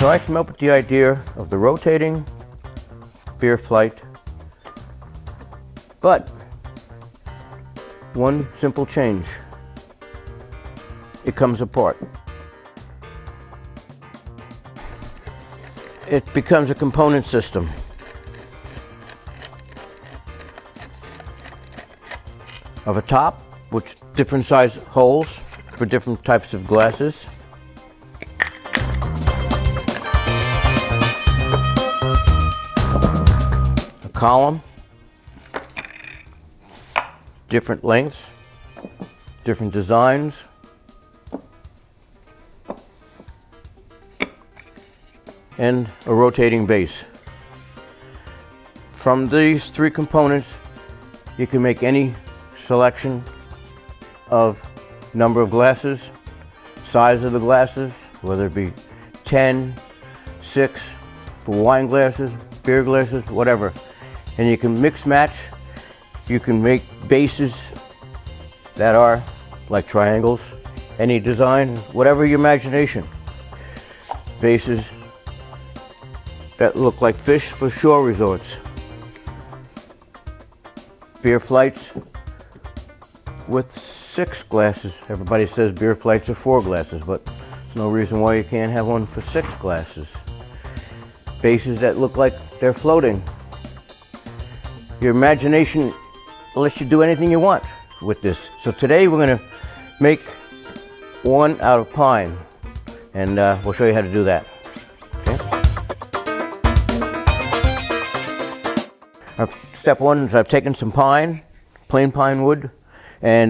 So I came up with the idea of the rotating beer flight, but one simple change. It comes apart. It becomes a component system. Of a top, with different size holes for different types of glasses. A column, different lengths, different designs. And a rotating base. From these three components, you can make any selection of number of glasses, size of the glasses, whether it be 10, 6, for wine glasses, beer glasses, whatever. And you can mix match. You can make bases that are like triangles, any design, whatever your imagination. Bases that look like fish for shore resorts. Beer flights with 6 glasses. Everybody says beer flights are 4 glasses, but there's no reason why you can't have one for 6 glasses. Bases that look like they're floating. Your imagination lets you do anything you want with this. So today we're going to make one out of pine, and we'll show you how to do that. Step one is I've taken some pine, plain pine wood, and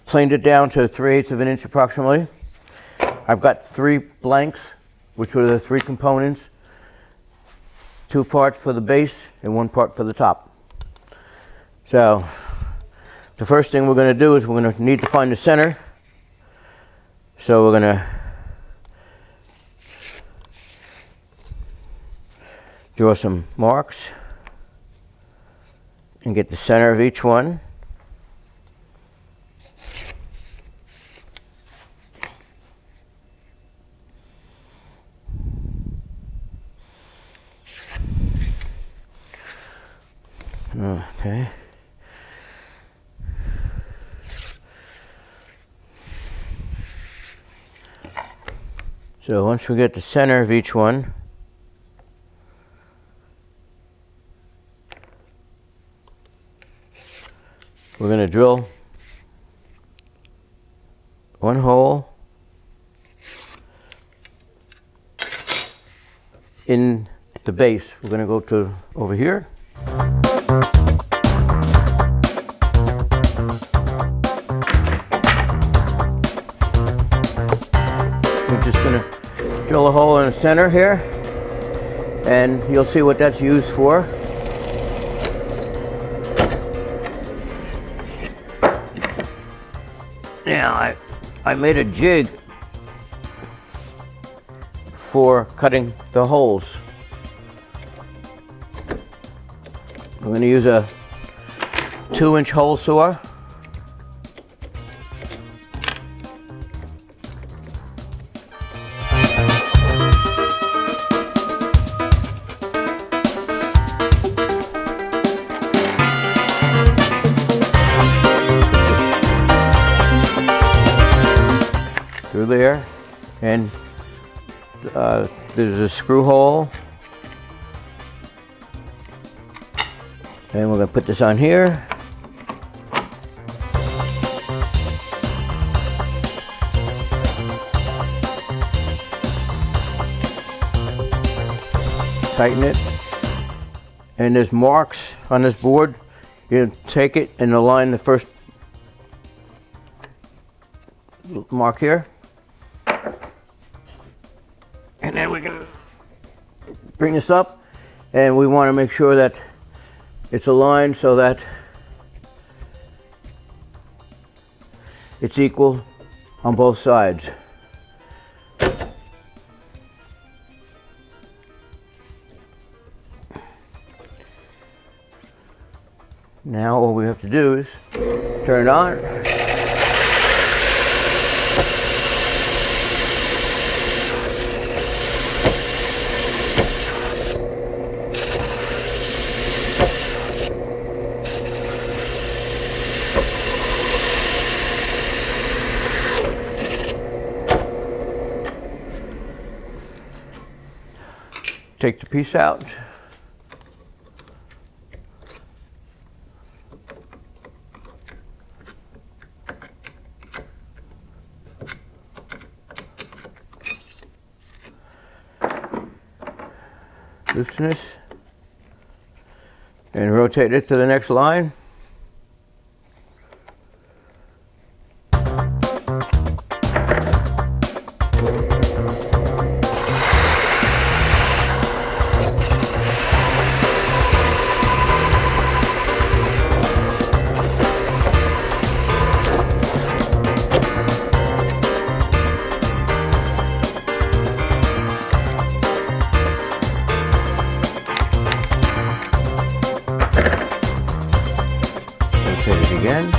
planed it down to 3/8 of an inch approximately. I've got 3 blanks, which are the 3 components, 2 parts for the base and 1 part for the top. So the first thing we're going to do is we're going to need to find the center. So we're going to draw some marks and get the center of each one. Okay. So once we get the center of each one, we're going to drill 1 hole in the base. We're going to go to over here. We're just going to drill a hole in the center here, and you'll see what that's used for. Now I made a jig for cutting the holes. I'm going to use a 2-inch hole saw. Through there, and there's a screw hole, and we're going to put this on here. Tighten it, and there's marks on this board. You take it and align the first mark here. And then we can bring this up, and we want to make sure that it's aligned so that it's equal on both sides. Now all we have to do is turn it on. take the piece out. Loosen this and rotate it to the next line. Rotate it again.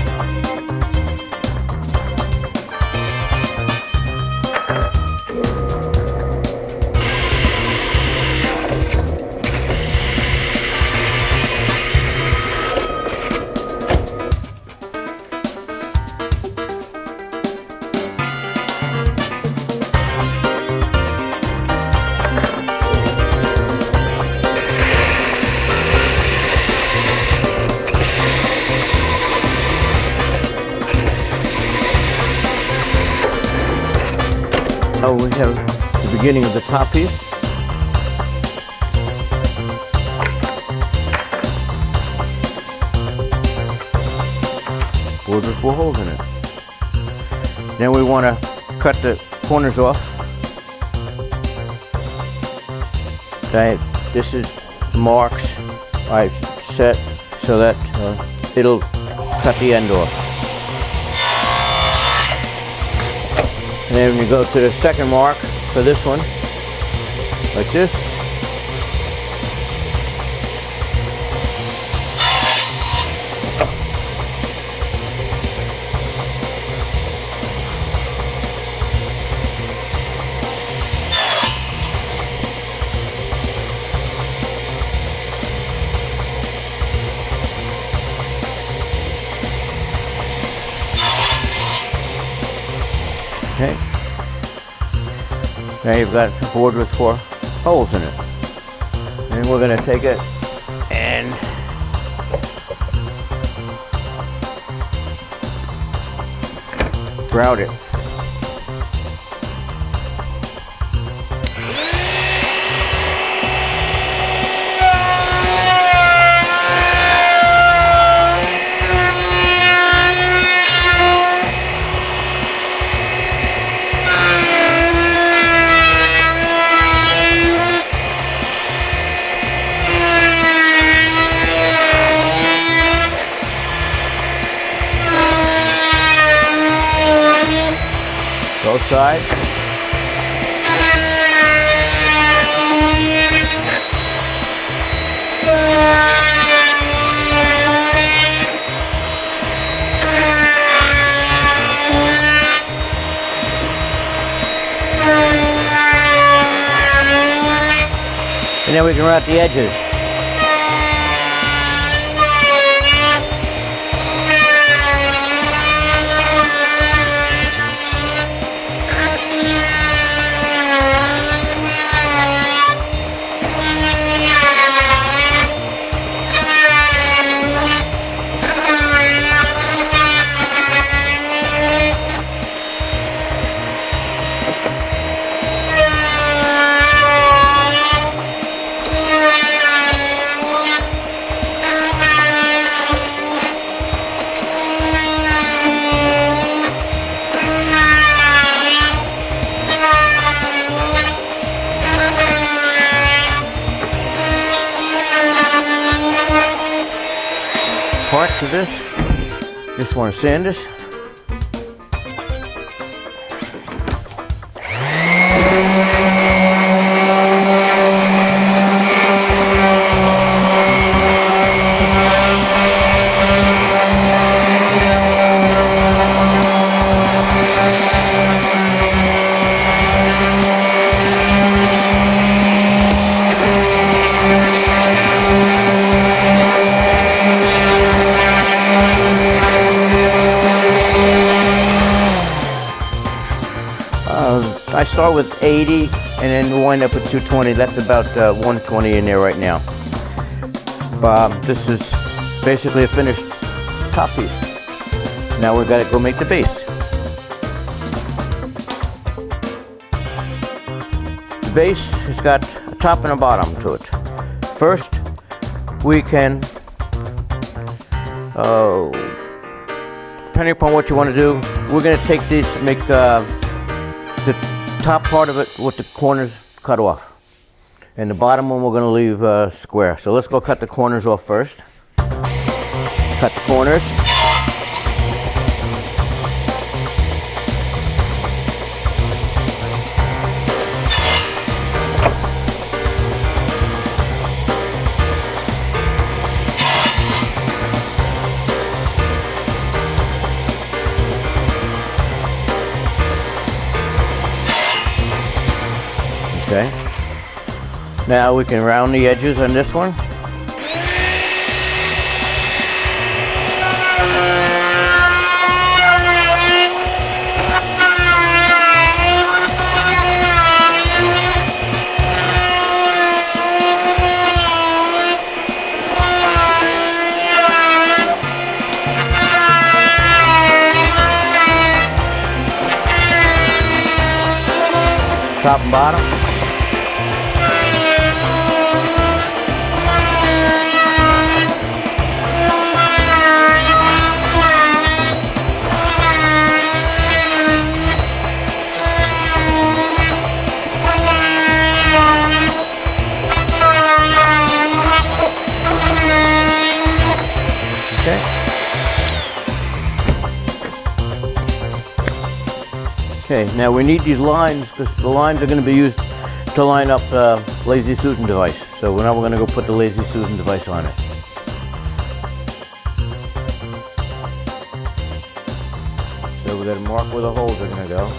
Now we have the beginning of the top piece. Board with 4 holes in it. Then we want to cut the corners off. Okay, this is the marks I set so that it'll cut the end off. And then you go to the second mark for this one, like this. Okay. Now you've got a board with 4 holes in it. And we're going to take it and grout it. Both sides. And then we can route the edges. Parts of this, just want to sand this. I start with 80 and then we'll wind up at 220. That's about 120 in there right now. This is basically a finished top piece. Now we've got to go make the base. The base has got a top and a bottom to it. First, we can, depending upon what you want to do, we're going to take these, make the top part of it with the corners cut off. And the bottom one we're going to leave square. So let's go cut the corners off first. Cut the corners. Okay. Now we can round the edges on this one. Top and bottom. Okay, now we need these lines because the lines are going to be used to line up the Lazy Susan device. So now we're going to go put the Lazy Susan device on it. So we're going to mark where the holes are going to go.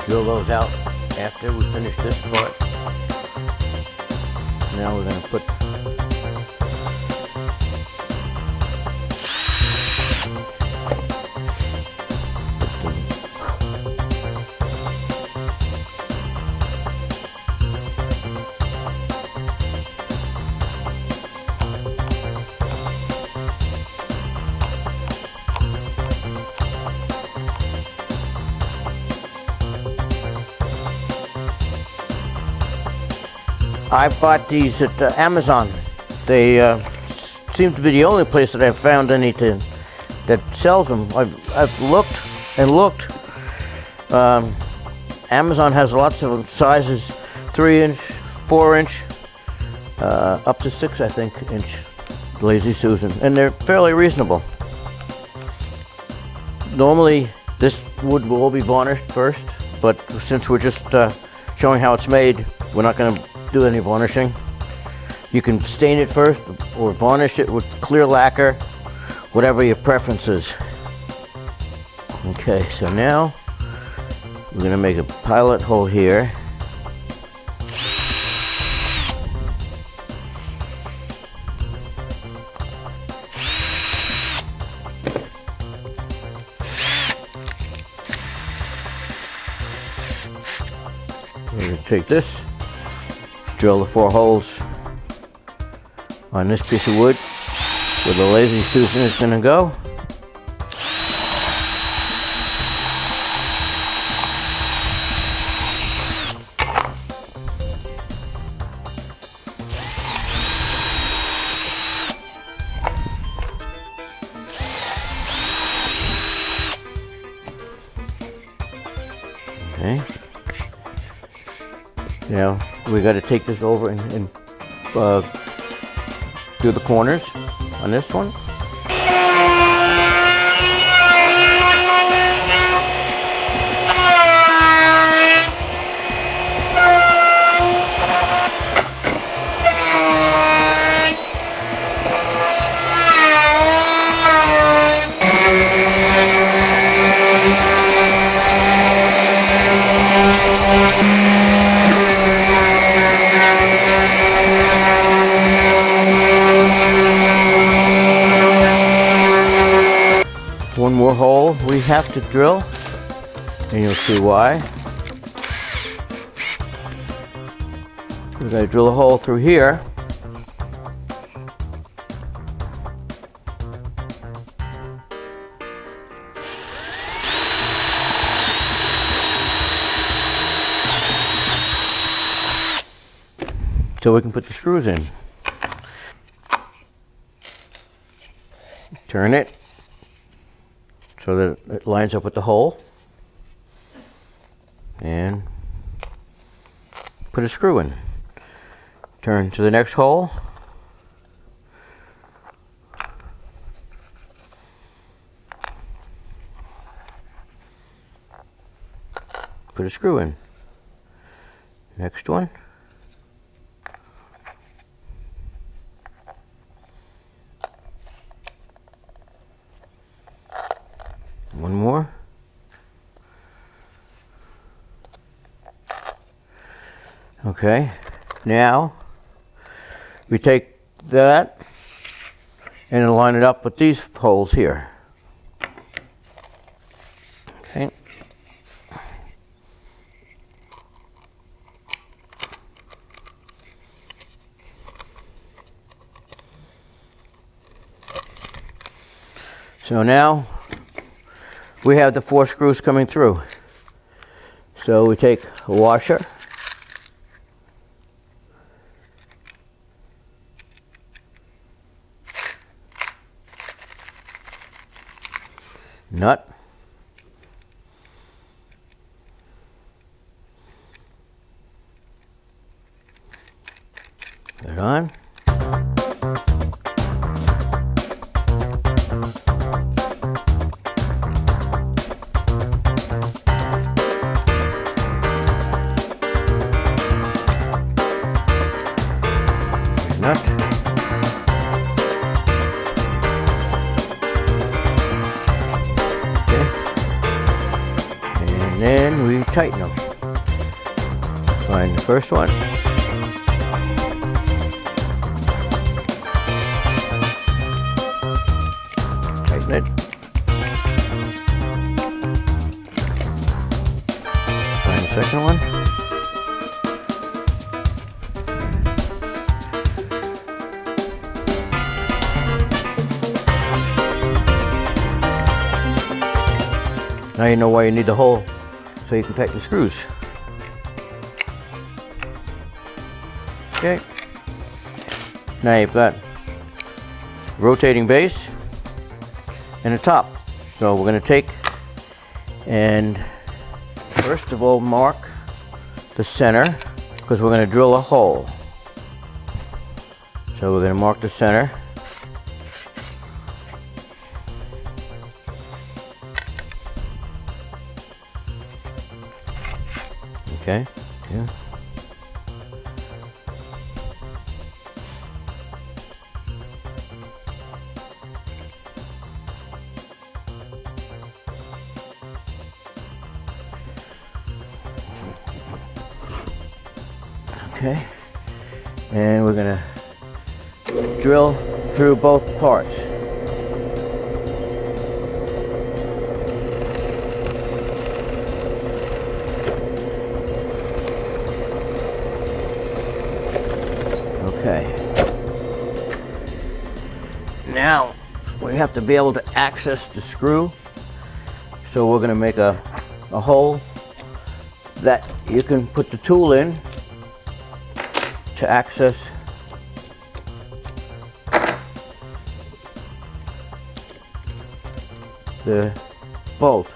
Drill those out after we finish this part. Now we're going to put I bought these at Amazon. They seem to be the only place that I've found anything that sells them. I've looked and looked. Amazon has lots of sizes, 3-inch, 4-inch, up to 6, I think, inch Lazy Susan, and they're fairly reasonable. Normally, this wood will all be varnished first, but since we're just showing how it's made, we're not going to do any varnishing. You can stain it first or varnish it with clear lacquer, whatever your preference is. Okay, so now we're going to make a pilot hole here. We're going to take this, drill the 4 holes on this piece of wood where the Lazy Susan is going to go. Okay. Now we got to take this over and do the corners on this one. one more hole we have to drill, and you'll see why. We're going to drill a hole through here. So we can put the screws in. Turn it so that it lines up with the hole, and put a screw in. Turn to the next hole. Put a screw in. Next one. One more. Okay, now we take that and line it up with these holes here. Okay. So now we have the 4 screws coming through. So we take a washer, nut, put it on, nut, and then we tighten them. Find the first one. Tighten it. Find the second one. Now you know why you need the hole, so you can tighten the screws. Okay. Now you've got rotating base and a top. So we're going to take and first of all mark the center, because we're going to drill a hole. So we're going to mark the center. Okay, yeah. Okay, and we're gonna drill through both parts. Okay. Now we have to be able to access the screw, so we're going to make a hole that you can put the tool in to access the bolt.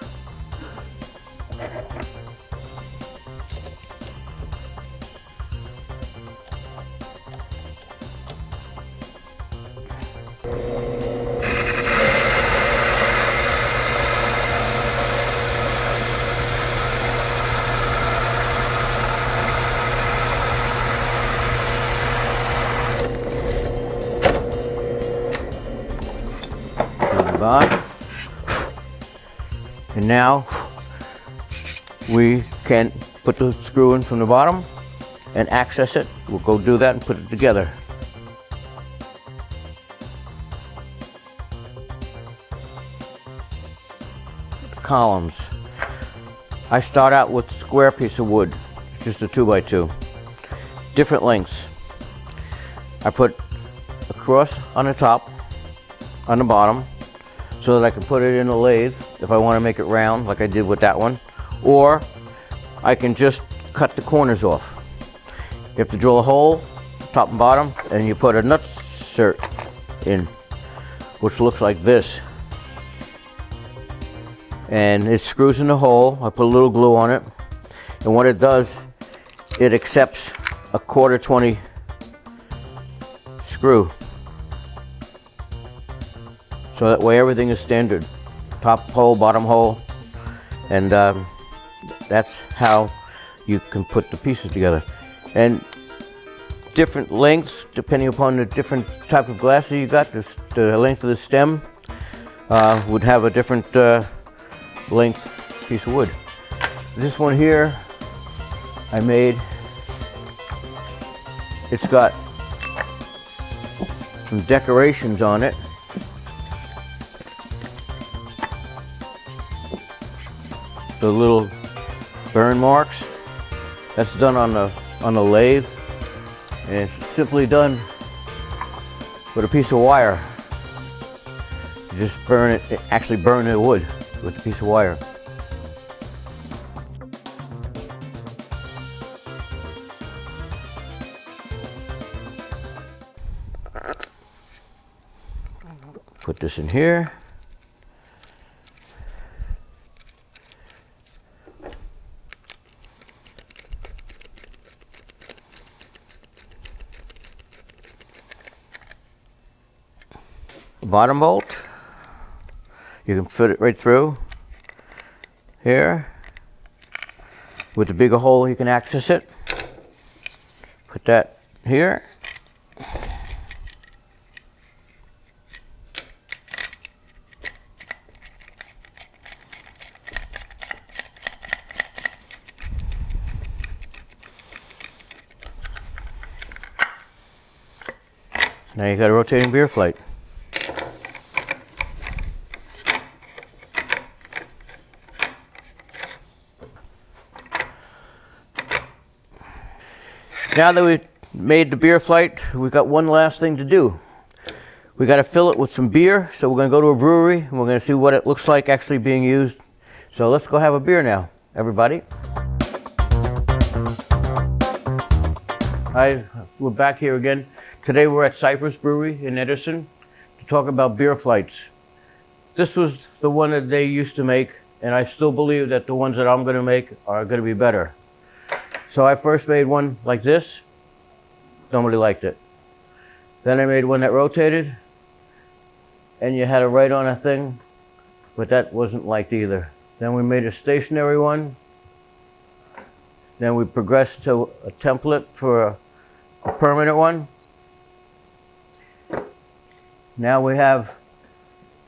And now we can put the screw in from the bottom and access it. We'll go do that and put it together. columns. I start out with a square piece of wood. It's just a 2x2. Different lengths. I put a cross on the top, on the bottom, so that I can put it in a lathe if I want to make it round like I did with that one. Or I can just cut the corners off. You have to drill a hole, top and bottom, and you put a nut cert in, which looks like this. And it screws in the hole. I put a little glue on it. And what it does, it accepts a 1/4 screw. So that way everything is standard. Top hole, bottom hole. And that's how you can put the pieces together. And different lengths, depending upon the different type of glass that you got. The length of the stem would have a different length piece of wood. This one here I made, it's got some decorations on it. The little burn marks. That's done on the lathe, and it's simply done with a piece of wire. You just burn it, actually burn the wood with a piece of wire. Put this in here. Bottom bolt, you can fit it right through here. With the bigger hole you can access it. Put that here. Now you got a rotating beer flight. Now that we've made the beer flight, we've got one last thing to do. We got to fill it with some beer, so we're going to go to a brewery and we're going to see what it looks like actually being used. So let's go have a beer now, everybody. Hi, we're back here again. Today we're at Cypress Brewery in Edison to talk about beer flights. This was the one that they used to make, and I still believe that the ones that I'm going to make are going to be better. So I first made one like this. Nobody liked it. Then I made one that rotated, and you had to write on a thing, but that wasn't liked either. Then we made a stationary one. Then we progressed to a template for a permanent one. Now we have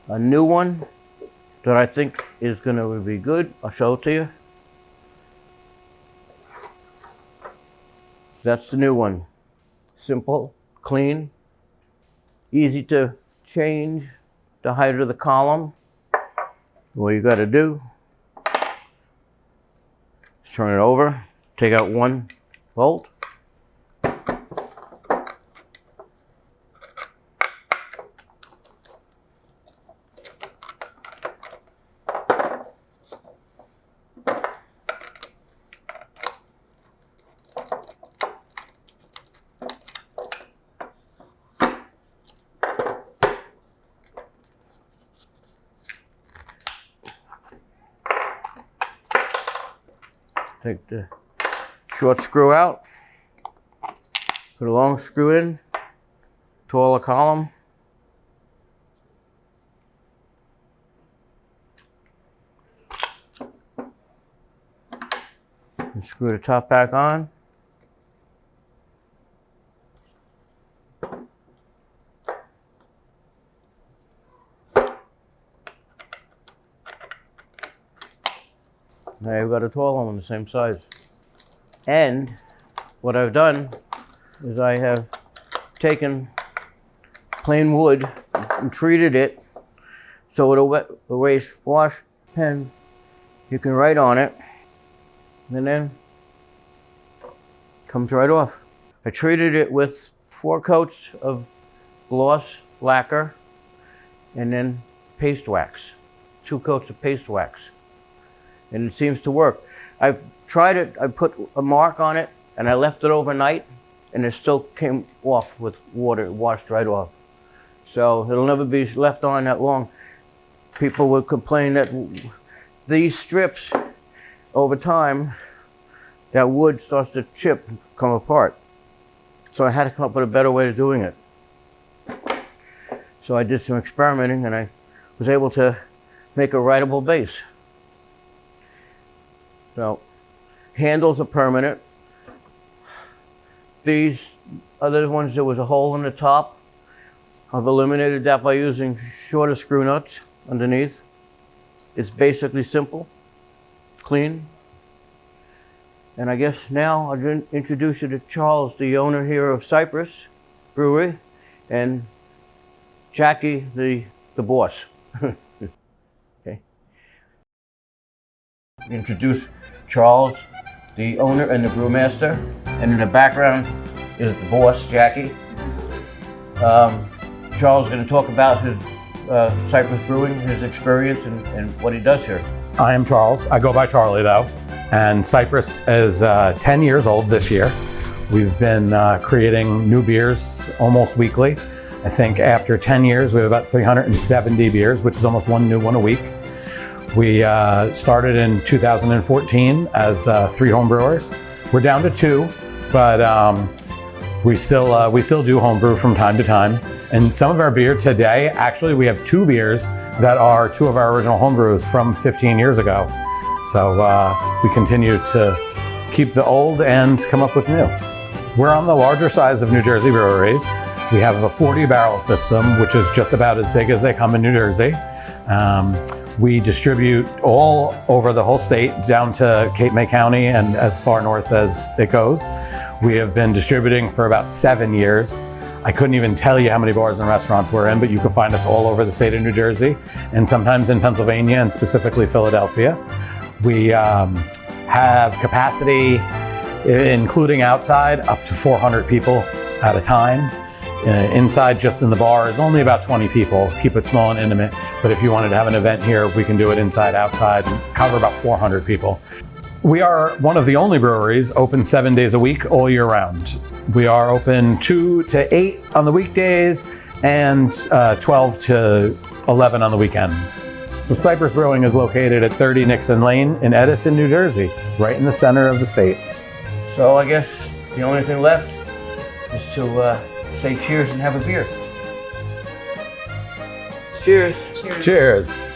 a new one that I think is going to be good. I'll show it to you. That's the new one. Simple, clean, easy to change the height of the column. What you got to do is turn it over, take out one bolt. Take the short screw out, put a long screw in, taller column. And screw the top back on. Now you've got a tall one the same size. And what I've done is I have taken plain wood and treated it so it'll erase wash pen You can write on it, and then it comes right off. I treated it with 4 coats of gloss lacquer and then paste wax, 2 coats of paste wax, and it seems to work. I've tried it, I put a mark on it and I left it overnight and it still came off with water, it washed right off. So it'll never be left on that long. People would complain that these strips, over time, that wood starts to chip and come apart. So I had to come up with a better way of doing it. So I did some experimenting and I was able to make a writable base. So handles are permanent. These other ones, there was a hole in the top. I've eliminated that by using shorter screw nuts underneath. It's basically simple, clean. And I guess now I'll introduce you to Charles, the owner here of Cypress Brewery, and Jackie, the boss. Okay. Introduce Charles, the owner and the brewmaster, and in the background is the boss, Jackie. Charles is going to talk about his Cypress Brewing, his experience, and what he does here. I am Charles. I go by Charlie though. And Cypress is 10 years old this year. We've been creating new beers almost weekly. I think after 10 years, we have about 370 beers, which is almost one new one a week. We started in 2014 as 3 home brewers. We're down to 2, but we still do home brew from time to time. And some of our beer today, actually, we have 2 beers that are 2 of our original home brews from 15 years ago. So we continue to keep the old and come up with new. We're on the larger size of New Jersey breweries. We have a 40 barrel system, which is just about as big as they come in New Jersey. We distribute all over the whole state down to Cape May County and as far north as it goes. We have been distributing for about 7 years. I couldn't even tell you how many bars and restaurants we're in, but you can find us all over the state of New Jersey and sometimes in Pennsylvania and specifically Philadelphia. We have capacity, including outside, up to 400 people at a time. Inside, just in the bar, is only about 20 people. Keep it small and intimate. But if you wanted to have an event here, we can do it inside, outside, and cover about 400 people. We are one of the only breweries open 7 days a week, all year round. We are open 2 to 8 on the weekdays and 12 to 11 on the weekends. So Cypress Brewing is located at 30 Nixon Lane in Edison, New Jersey, right in the center of the state. So I guess the only thing left is to say cheers and have a beer. Cheers. Cheers.